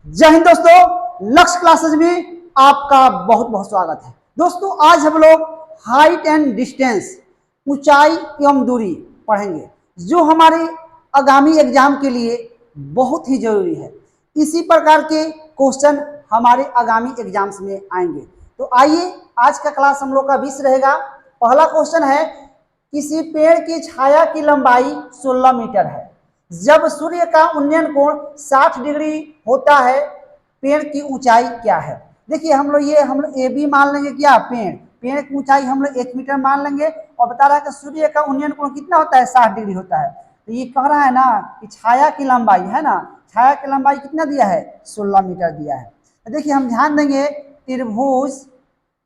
जय हिंद दोस्तों, लक्ष्य क्लासेस में आपका बहुत बहुत स्वागत है। दोस्तों आज हम लोग हाइट एंड डिस्टेंस, ऊंचाई एवं दूरी पढ़ेंगे जो हमारे आगामी एग्जाम के लिए बहुत ही जरूरी है। इसी प्रकार के क्वेश्चन हमारे आगामी एग्जाम्स में आएंगे। तो आइए आज का क्लास हम लोग का विषय रहेगा। पहला क्वेश्चन है, किसी पेड़ की छाया की लंबाई 16 मीटर है। जब सूर्य का उन्नयन कोण 60 डिग्री होता है, पेड़ की ऊंचाई क्या है। देखिए हम लोग ए बी मान लेंगे, क्या पेड़ की ऊंचाई हम लोग 1 मीटर मान लेंगे और बता रहा है कि सूर्य का उन्नयन कोण कितना होता है, 60 डिग्री होता है। तो ये कह रहा है ना कि छाया की लंबाई है ना, छाया की लंबाई कितना दिया है, 16 मीटर दिया है। तो देखिए हम ध्यान देंगे त्रिभुज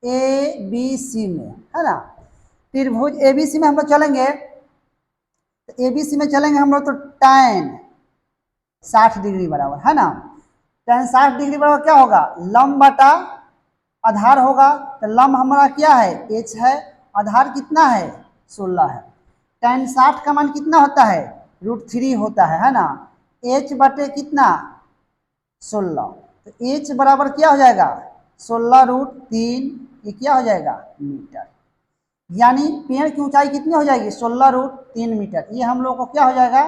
ए बी सी में, है ना, त्रिभुज एबीसी में हम लोग चलेंगे। तो एबीसी में चलेंगे हम लोग तो tan 60 डिग्री बराबर है ना, tan 60 डिग्री बराबर क्या होगा, लंब बटा आधार होगा। तो लंब हमारा क्या है, h है, आधार कितना है, 16 है। tan 60 का मान कितना होता है, √3 होता है ना, h बटे कितना 16। तो h बराबर क्या हो जाएगा, 16√3, ये क्या हो जाएगा मीटर। यानी पेड़ की ऊंचाई कितनी हो जाएगी, 16√3 मीटर। ये हम लोग को क्या हो जाएगा,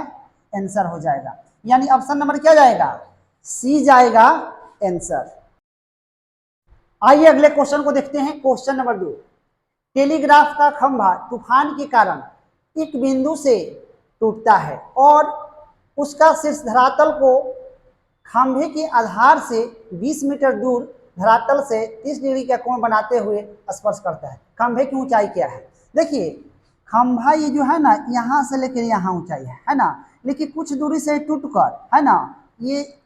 आंसर हो जाएगा। यानी ऑप्शन नंबर क्या जाएगा, सी जाएगा आंसर। आइए अगले क्वेश्चन को देखते हैं। क्वेश्चन नंबर 2, टेलीग्राफ का खंभा तूफान के कारण एक बिंदु से टूटता है और उसका शीर्ष धरातल को खंभे के आधार से 20 मीटर दूर धरातल से 30 डिग्री का कोण बनाते हुए स्पर्श करता है। खंभे की ऊंचाई क्या है। देखिए खंभा ये जो है ना, यहाँ से लेकर यहाँ ऊंचाई है ना, लेकिन कुछ दूरी से टूट कर, है ना, ये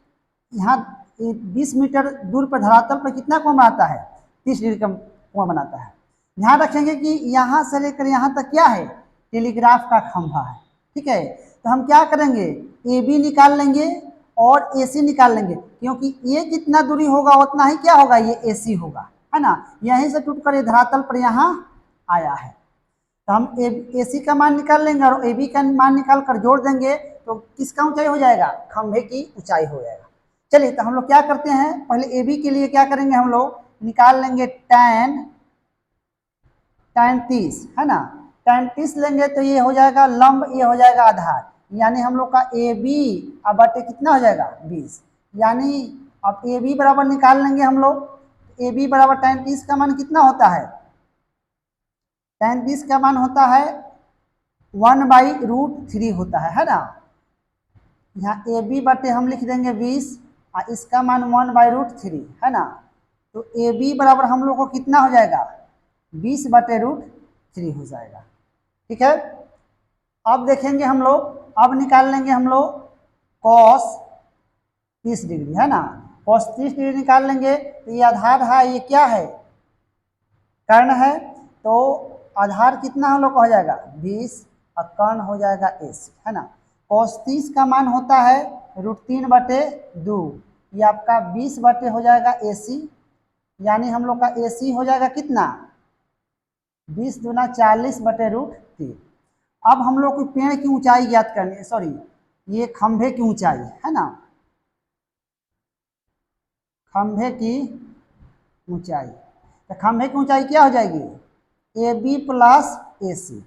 यहाँ 20 मीटर दूर पर धरातल पर कितना कोण बनाता है, 30 डिग्री का कोण बनाता है। ध्यान रखेंगे कि यहाँ से लेकर यहाँ तक क्या है, टेलीग्राफ का खंभा है। ठीक है, तो हम क्या करेंगे, ए बी निकाल लेंगे और ए सी निकाल लेंगे, क्योंकि ये जितना दूरी होगा उतना ही क्या होगा, ये ए सी होगा, है ना। यहीं से टूट कर ये धरातल पर यहाँ आया है। तो हम ए सी का मान निकाल लेंगे और ए बी का मान निकाल कर जोड़ देंगे तो किसका ऊंचाई हो जाएगा, खंभे की ऊंचाई हो जाएगा। चलिए तो हम लोग क्या करते हैं, पहले ए बी के लिए क्या करेंगे, हम लोग निकाल लेंगे tan 30, है ना, tan 30 लेंगे तो ये हो जाएगा लंब, ये हो जाएगा आधार। यानी हम लोग का ए बी अब बटे कितना हो जाएगा 20। यानी अब ए बी बराबर निकाल लेंगे हम लोग, ए बी बराबर tan 30 का मान कितना होता है, tan 30 का मान होता है 1/√3 होता है ना। यहाँ ए बी बटे हम लिख देंगे 20 और इसका मान 1/√3 है ना। तो ए बी बराबर हम लोग को कितना हो जाएगा, 20/√3 हो जाएगा। ठीक है, अब देखेंगे हम लोग, अब निकाल लेंगे हम लोग cos 30 डिग्री, है ना, cos 30 डिग्री निकाल लेंगे। तो ये आधार है, ये क्या है, कर्ण है। तो आधार कितना हम लोग का हो जाएगा 20 और कर्ण हो जाएगा AC, है ना। cos 30 का मान होता है √3/2, ये आपका 20 बटे हो जाएगा AC। यानी हम लोग का AC हो जाएगा कितना, 20 दूना 40/√3। अब हम लोग को पेड़ की ऊंचाई ज्ञात करनी है, सॉरी ये खंभे की ऊंचाई है ना, खंभे की ऊंचाई। तो खंभे की ऊंचाई क्या हो जाएगी, ए बी प्लस ए सी।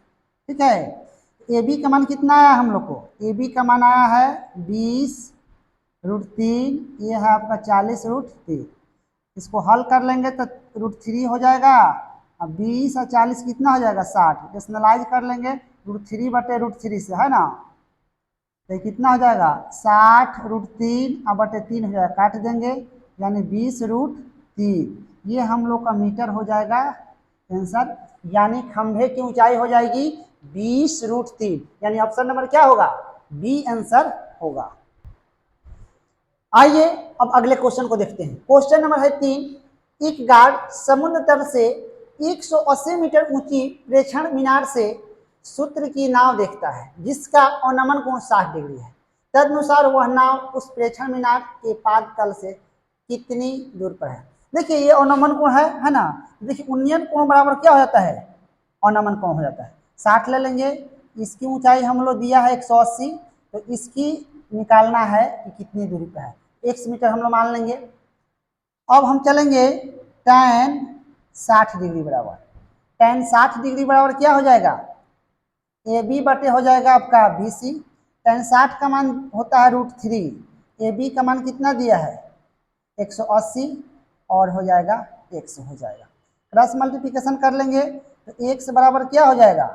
ठीक है, ए बी का मान कितना आया हम लोग को, ए बी का मान आया है 20√3, ये है आपका 40√3। इसको हल कर लेंगे तो √3 हो जाएगा और 20 और 40 कितना हो जाएगा 60। डेसिमलाइज कर लेंगे √3/√3 से, है ना। तो कितना हो जाएगा 60√3 और बटे 3 हो जाएगा, काट देंगे, यानी 20√3। ये हम लोग का मीटर हो जाएगा आंसर। यानी खंभे की ऊंचाई हो जाएगी 20√3। यानी ऑप्शन नंबर क्या होगा, बी आंसर होगा। आइए अब अगले क्वेश्चन को देखते हैं। क्वेश्चन नंबर है 3, एक गार्ड समुद्र तल से 180 मीटर ऊंची प्रेक्षण मीनार से सूत्र की नाव देखता है जिसका अवनमन कोण 60 डिग्री है। तदनुसार वह नाव उस प्रेक्षण मीनार के पाद तल से कितनी दूर पर है। देखिए ये अवनमन कोण है ना। देखिए उन्नयन कोण बराबर क्या हो जाता है, अवनमन कोण हो जाता है। 60 ले लेंगे, इसकी ऊंचाई हम लोग दिया है 180, तो इसकी निकालना है कि कितनी दूरी पर है। x मीटर हम लोग मान लेंगे। अब हम चलेंगे tan 60 डिग्री बराबर, tan 60 डिग्री बराबर क्या हो जाएगा, ए बी बटे हो जाएगा आपका बी सी। tan 60 का मान होता है √3, ए बी का मान कितना दिया है 180 और हो जाएगा x हो जाएगा। क्रॉस मल्टीप्लिकेशन कर लेंगे तो x बराबर क्या हो जाएगा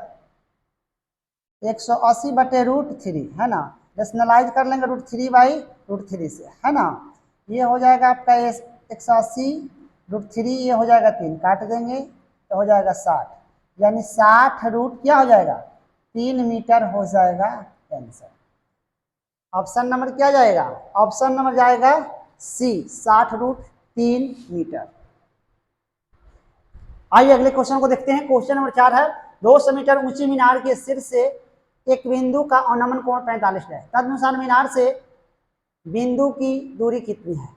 180 बटे √3 है ना, रेशनलाइज कर लेंगे √3/√3 से है ना। ये हो जाएगा आपका 180 √3, ये हो जाएगा 3, काट देंगे तो हो जाएगा 60, यानी 60 रूट क्या हो जाएगा 3 मीटर हो जाएगा आंसर। ऑप्शन नंबर क्या जाएगा, ऑप्शन नंबर जाएगा सी, 60√3 मीटर। आइए अगले क्वेश्चन को देखते हैं। क्वेश्चन नंबर 4 है, 200 मीटर ऊंची मीनार के सिर से एक बिंदु का अवनमन कोण 45 है, तदनुसार मीनार से बिंदु की दूरी कितनी है।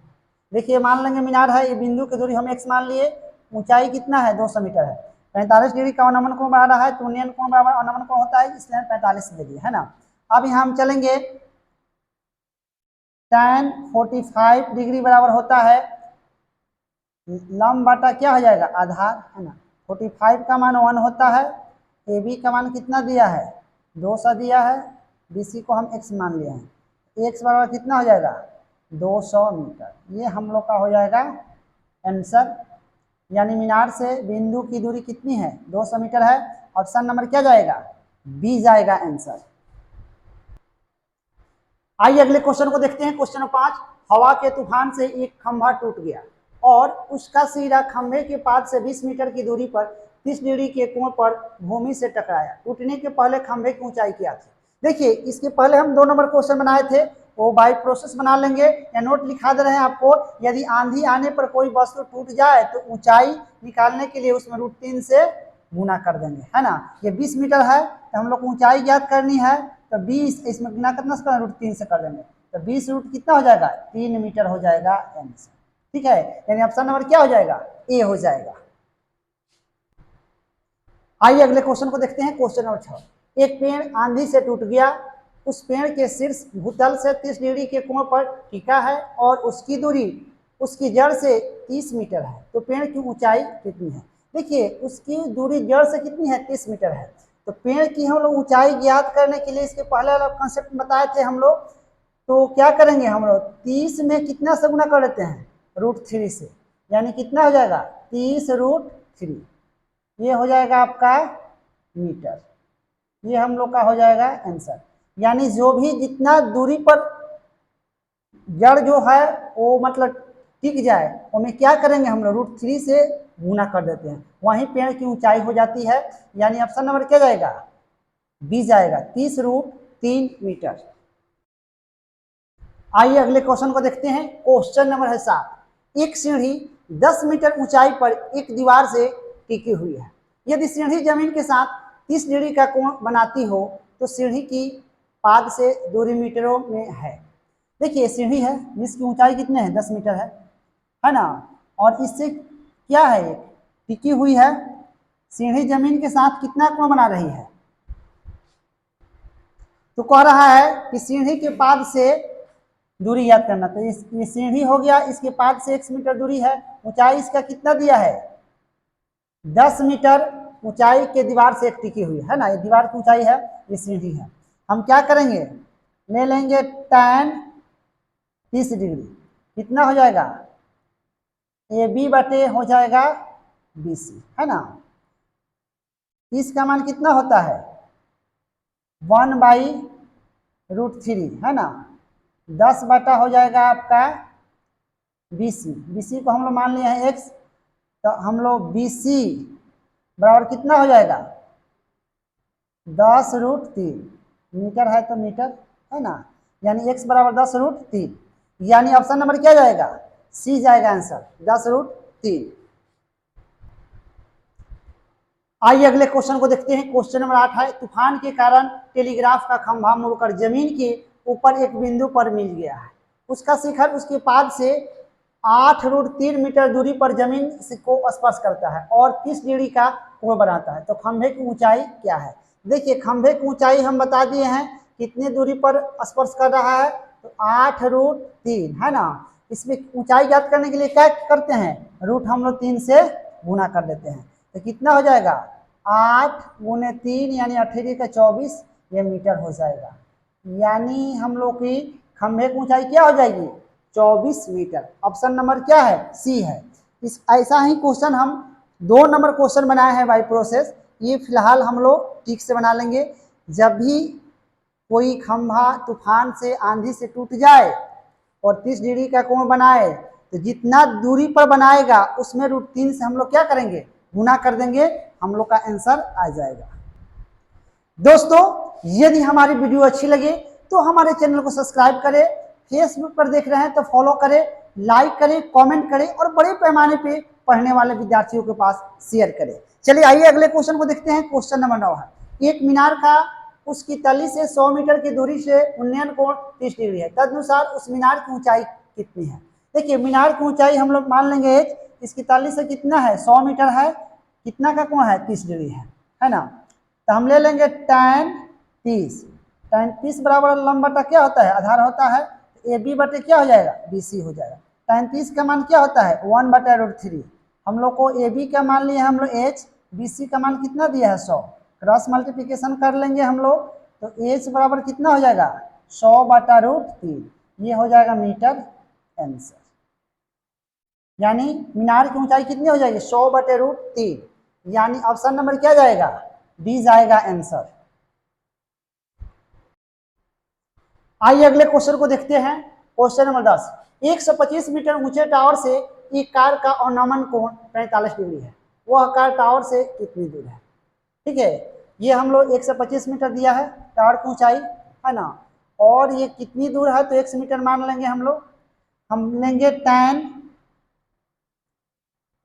देखिए मान लेंगे मीनार है, ये बिंदु की दूरी हम x मान लिए, ऊंचाई कितना है 200 मीटर है, 45 डिग्री का अवनमन कोण बना रहा है, तो उन्नयन कोण बराबर अवनमन कोण होता है, इसलिए 45 दे दिए है ना। अब यहाँ हम चलेंगे tan 45 डिग्री बराबर होता है लंब बटा क्या हो जाएगा आधार है ना। 45 का मान 1 होता है, ए बी का मान कितना दिया है 200 दिया है, बी सी को हम x मान लिए हैं, x बराबर कितना हो जाएगा 200 मीटर। ये हम लोग का हो जाएगा आंसर, यानी मीनार से बिंदु की दूरी कितनी है 200 मीटर है। ऑप्शन नंबर क्या जाएगा बी जाएगा आंसर। आइए अगले क्वेश्चन को देखते हैं। क्वेश्चन नंबर 5, हवा के तूफान से एक खंभा टूट गया और उसका सिरा खंभे के पास से 20 मीटर की दूरी पर 30 डिग्री के कोण पर भूमि से टकराया। टूटने के पहले खंभे की ऊंचाई क्या थी। देखिए इसके पहले हम 2 नंबर क्वेश्चन बनाए थे, वो बाय प्रोसेस बना लेंगे या नोट लिखा दे रहे हैं आपको। यदि आंधी आने पर कोई वस्तु टूट जाए तो ऊंचाई निकालने के लिए उसमें √3 से गुना कर देंगे है ना। ये 20 मीटर है तो हम लोग को ऊंचाई ज्ञात करनी है, तो 20 इसमें गुना कितना से √3 से कर देंगे, तो 20 रूट कितना हो जाएगा 3 मीटर हो जाएगा आंसर। ठीक है, यानी ऑप्शन नंबर क्या हो जाएगा ए हो जाएगा। आइए अगले क्वेश्चन को देखते हैं। क्वेश्चन नंबर 6, एक पेड़ आंधी से टूट गया, उस पेड़ के शीर्ष भूतल से 30 डिग्री के कोण पर टिका है और उसकी दूरी उसकी जड़ से 30 मीटर है, तो पेड़ की ऊंचाई कितनी है। देखिए उसकी दूरी जड़ से कितनी है 30 मीटर है, तो पेड़ की हम लोग ऊंचाई ज्ञात करने के लिए इसके पहले वाला कंसेप्ट बताए थे हम लोग, तो क्या करेंगे हम लोग 30 में कितना से गुना कर देते हैं √3 से, यानी कितना हो जाएगा 30√3, ये हो जाएगा आपका मीटर। ये हम लोग का हो जाएगा आंसर, यानी जो भी जितना दूरी पर जड़ जो है वो मतलब टिक जाए, उनमें क्या करेंगे हम लोग √3 से गुना कर देते हैं, वहीं पेड़ की ऊंचाई हो जाती है। यानी ऑप्शन नंबर क्या जाएगा बी जाएगा, 30√3 मीटर। आइए अगले क्वेश्चन को देखते हैं। क्वेश्चन नंबर है 7, एक सीढ़ी 10 मीटर ऊंचाई पर एक दीवार से टिकी हुई है। यदि सीढ़ी जमीन के साथ 30 डिग्री का कोण बनाती हो तो सीढ़ी की पाद से दूरी मीटरों में है। देखिए सीढ़ी है जिसकी ऊंचाई कितने है 10 मीटर है ना, और इससे क्या है एक टिकी हुई है, सीढ़ी जमीन के साथ कितना कोण बना रही है, तो कह रहा है कि सीढ़ी के पाद से दूरी याद करना। तो ये सीढ़ी हो गया, इसके पाद से 1 मीटर दूरी है, ऊंचाई इसका कितना दिया है 10 मीटर ऊंचाई के दीवार से एक टिकी हुई है ना, ये दीवार की ऊंचाई है, ये सीढ़ी है। हम क्या करेंगे ले लेंगे tan 30 डिग्री, कितना हो जाएगा ए बी बटे हो जाएगा बी सी है ना। 30 का मान कितना होता है 1/√3 है ना, 10 बटा हो जाएगा आपका BC, BC को हम लोग मान लिए हैं x, तो हम लोग BC बराबर कितना हो जाएगा 10√3, मीटर है तो मीटर है ना, यानी x बराबर 10√3, यानी ऑप्शन नंबर क्या जाएगा सी जाएगा आंसर 10√3। आइए अगले क्वेश्चन को देखते हैं। क्वेश्चन नंबर 8 है, तूफान के कारण टेलीग्राफ का खंभा मुड़कर जमीन के ऊपर एक बिंदु पर मिल गया है, उसका शिखर उसके पाद से 8√3 मीटर दूरी पर जमीन को स्पर्श करता है और 30 डिग्री का कोण बनाता है, तो खंभे की ऊंचाई क्या है। देखिए खंभे की ऊंचाई हम बता दिए हैं कितनी दूरी पर स्पर्श कर रहा है, तो 8√3 है ना। इसमें ऊंचाई ज्ञात करने के लिए क्या करते हैं, रूट हम लोग 3 से गुना कर देते हैं। तो कितना हो जाएगा, 8 × 3 यानी 8 का 24 ये मीटर हो जाएगा। यानी हम लोग की खंभे की ऊंचाई क्या हो जाएगी, 24 मीटर। ऑप्शन नंबर क्या है, सी है। इस ऐसा ही क्वेश्चन हम 2 नंबर क्वेश्चन बनाए हैं बाई प्रोसेस। ये फिलहाल हम लोग ठीक से बना लेंगे। जब भी कोई खंभा तूफान से आंधी से टूट जाए और 30 डिग्री का कोण बनाए, तो जितना दूरी पर बनाएगा उसमें √3 से हम लोग क्या करेंगे, गुना कर देंगे, हम लोग का आंसर आ जाएगा। दोस्तों यदि हमारी वीडियो अच्छी लगे तो हमारे चैनल को सब्सक्राइब करें, फेसबुक पर देख रहे हैं तो फॉलो करें, लाइक करें, कमेंट करें और बड़े पैमाने पे पढ़ने वाले विद्यार्थियों के पास शेयर करें। चलिए आइए अगले क्वेश्चन को देखते हैं। क्वेश्चन नंबर 9 है, एक मीनार का उसकी तली से 100 मीटर की दूरी से उन्नयन कोण 30 डिग्री है, तदनुसार उस मीनार की ऊंचाई कितनी है। देखिए मीनार की ऊंचाई हम लोग मान लेंगे इसकी तली से कितना है, 100 मीटर है, कितना का कोण है, 30 डिग्री है ना। तो हम ले लेंगे tan 30, tan 30 बराबर लंब बटा क्या होता है, आधार होता है, ए बी बटे क्या हो जाएगा, BC हो जाएगा। tan 30 का मान क्या होता है, 1/√3। हम लोग को ए बी का मान लिया हम लोग H, BC का मान कितना दिया है, 100। क्रॉस मल्टीप्लिकेशन कर लेंगे हम लोग, तो H बराबर कितना हो जाएगा, 100/√3। ये हो जाएगा मीटर आंसर। यानी मीनार की ऊंचाई कितनी हो जाएगी, 100/√3। यानी ऑप्शन नंबर क्या जाएगा, डी जाएगा आंसर। आइए अगले क्वेश्चन को देखते हैं। क्वेश्चन नंबर 10, 125 मीटर ऊंचे टावर से एक कार का अवनमन कोण 45 डिग्री है, वह कार टावर से कितनी दूर है। ठीक है, ये हम लोग 125 मीटर दिया है टावर की ऊंचाई है ना, और ये कितनी दूर है तो 100 मीटर मान लेंगे हम लोग। हम लेंगे tan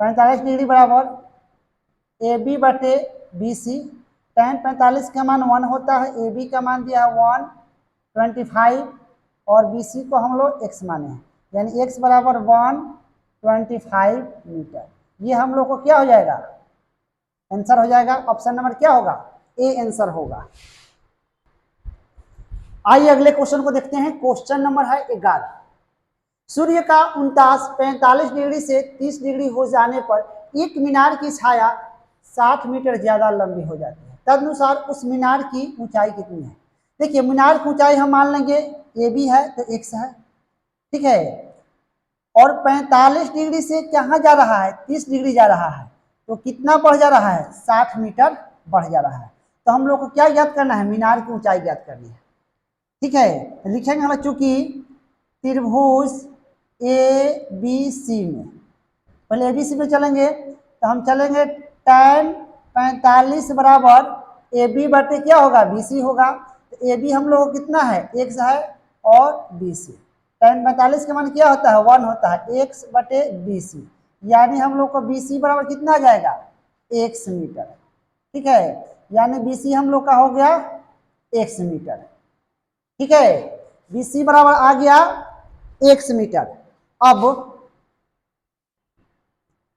45 डिग्री बराबर AB बटे BC। tan 45 का मान 1 होता है, AB का मान दिया है 125 और BC को हम लोग x माने हैं, यानी x बराबर 125 मीटर। ये हम लोग को क्या हो जाएगा, आंसर हो जाएगा। ऑप्शन नंबर क्या होगा, ए आंसर होगा। आइए अगले क्वेश्चन को देखते हैं। क्वेश्चन नंबर है 11, सूर्य का 45 डिग्री से 30 डिग्री हो जाने पर एक मीनार की छाया 60 मीटर ज्यादा लंबी हो जाती है, तदनुसार उस मीनार की ऊंचाई कितनी है। देखिए मीनार की ऊंचाई हम मान लेंगे ए बी है तो x है, ठीक है, और 45 डिग्री से कहाँ जा रहा है, 30 डिग्री जा रहा है, तो कितना बढ़ जा रहा है, 60 मीटर बढ़ जा रहा है। तो हम लोग को क्या ज्ञात करना है, मीनार की ऊंचाई ज्ञात करनी है। ठीक है, लिखेंगे हम चूंकि त्रिभुज ABC में, पहले ABC में चलेंगे तो हम चलेंगे tan 45 बराबर AB बटे क्या होगा, BC होगा। तो AB हम लोग को कितना है, x है, और BC tan 45 का मान क्या होता है, 1 होता है, x बटे BC। यानी हम लोग को BC बराबर कितना आ जाएगा, x मीटर। ठीक है, यानी BC हम लोग का हो गया x मीटर। ठीक है, BC बराबर आ गया x मीटर। अब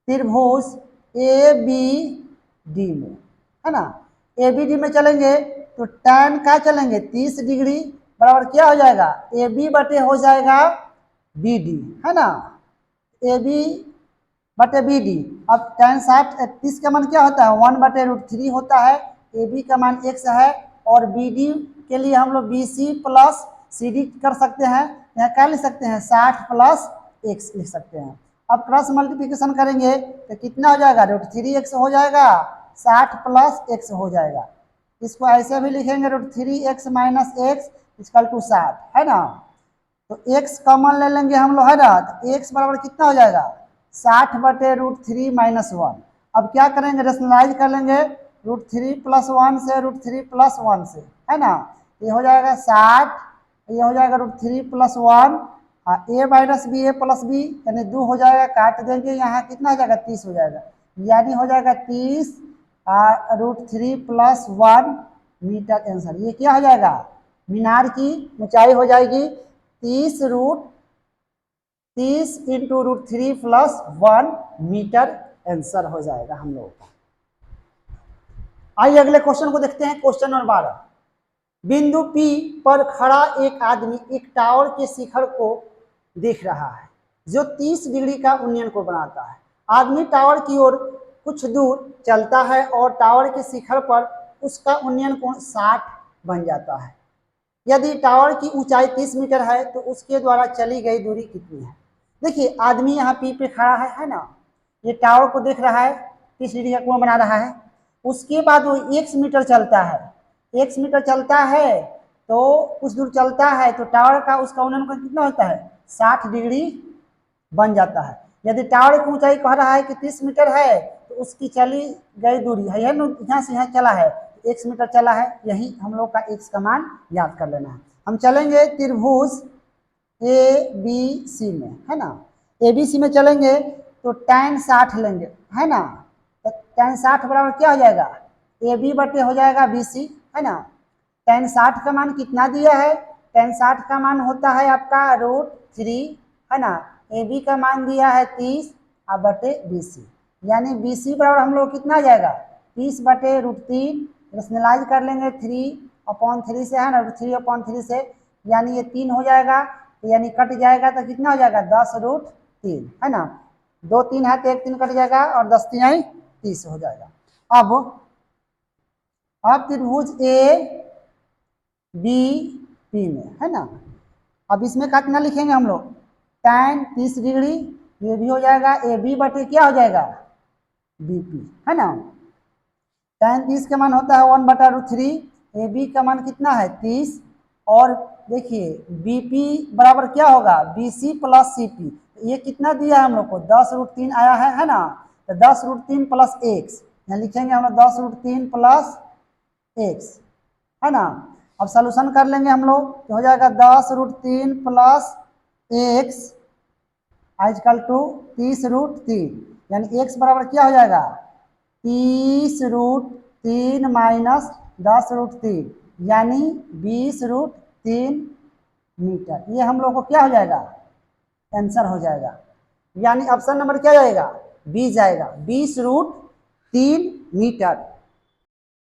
त्रिभुज ABD में है ना, ABD में चलेंगे तो tan का चलेंगे 30 डिग्री बराबर क्या हो जाएगा, AB बटे हो जाएगा BD है ना, AB बटे BD। अब tan 30 का मान क्या होता है, 1/√3 होता है, AB का मान x है, और BD के लिए हम लोग BC प्लस CD कर सकते हैं, यहाँ क्या लिख सकते हैं, 60 प्लस x लिख सकते हैं। अब क्रॉस मल्टीप्लिकेशन करेंगे तो कितना हो जाएगा, √3x हो जाएगा, 60 प्लस x हो जाएगा। इसको ऐसे भी लिखेंगे √3x minus x equal to 60 है ना। तो x कॉमन ले लेंगे हम लोग है ना, तो x बराबर कितना हो जाएगा, 60/√3 माइनस 1। अब क्या करेंगे, रेशनलाइज कर लेंगे, √3 + 1 से √3 + 1 से है ना, ये हो जाएगा 60, ये हो जाएगा √3 + 1, a minus B A plus B यानी 2 हो जाएगा, काट देंगे, यहाँ कितना हो जाएगा, 30 हो जाएगा, यानी हो जाएगा 30 √3 + 1 मीटर आंसर। ये क्या हो जाएगा, मीनार की ऊंचाई हो जाएगी 30 × √3 + 1 मीटर आंसर हो जाएगा हम लोगों का। आइए अगले क्वेश्चन को देखते हैं। क्वेश्चन नंबर 12, बिंदु P पर खड़ा एक आदमी एक टावर के शिखर को देख रहा है जो 30 डिग्री का उन्नयन कोण बनाता है। आदमी टावर की ओर कुछ दूर चलता है और टावर के शिखर पर उसका उन्नयन कोण 60 बन जाता है। यदि टावर की ऊंचाई 30 मीटर है तो उसके द्वारा चली गई दूरी कितनी है। देखिए आदमी यहाँ पी पे खड़ा है ना, ये टावर को देख रहा है, 30 डिग्री का कोण बना रहा है। उसके बाद वो 1 मीटर चलता है, 1 मीटर चलता है तो कुछ दूर चलता है तो टावर का उसका उन्नयन कोण कितना होता है, 60 डिग्री बन जाता है। यदि टावर की ऊंचाई कह रहा है कि 30 मीटर है तो उसकी चली गई दूरी है यहाँ से यहाँ चला है 1 मीटर चला है, यही हम लोग का x का मान याद कर लेना है। हम चलेंगे त्रिभुज ए बी सी में, है ना। ए बी सी में चलेंगे तो tan 60 लेंगे, है ना। तो tan 60 बराबर क्या हो जाएगा, ए बी बटे हो जाएगा बी सी, है ना। tan 60 का मान कितना दिया है, tan 60 का मान होता है आपका √3, है ना। ए बी का मान दिया है 30 और बटे बी सी, यानी बी सी बराबर हम लोग कितना आ जाएगा 30 बटे √3, रेशनलाइज कर लेंगे 3/3 से, है ना, 3/3 से, यानी ये 3 हो जाएगा, यानी कट जाएगा तो कितना हो जाएगा 10√3, है ना। 2 3 है तो 1 3 कट जाएगा और 10 3 30 हो जाएगा। अब त्रिभुज ए बी पी में, है ना। अब इसमें कितना लिखेंगे हम लोग, tan 30 डिग्री, ये भी हो जाएगा ए बी बटे क्या हो जाएगा बी पी, है ना। tan 30 का मान होता है 1/√3, ए बी का मान कितना है 30, और देखिए बी पी बराबर क्या होगा B C plus C P, ये कितना दिया है हम लोग को 10√3 आया है ना। तो 10√3 प्लस एक्स, यहाँ लिखेंगे हम लोग 10√3 प्लस एक्स, है ना। अब सॉल्यूशन कर लेंगे हम लोग तो हो जाएगा 10√3 प्लस एक्स आजकल टू 30√3, यानी एक्स बराबर क्या हो जाएगा 30√3 माइनस 10√3, यानी 20√3 मीटर। ये हम लोग को क्या हो जाएगा आंसर हो जाएगा, यानी ऑप्शन नंबर क्या जाएगा बी जाएगा 20√3 मीटर।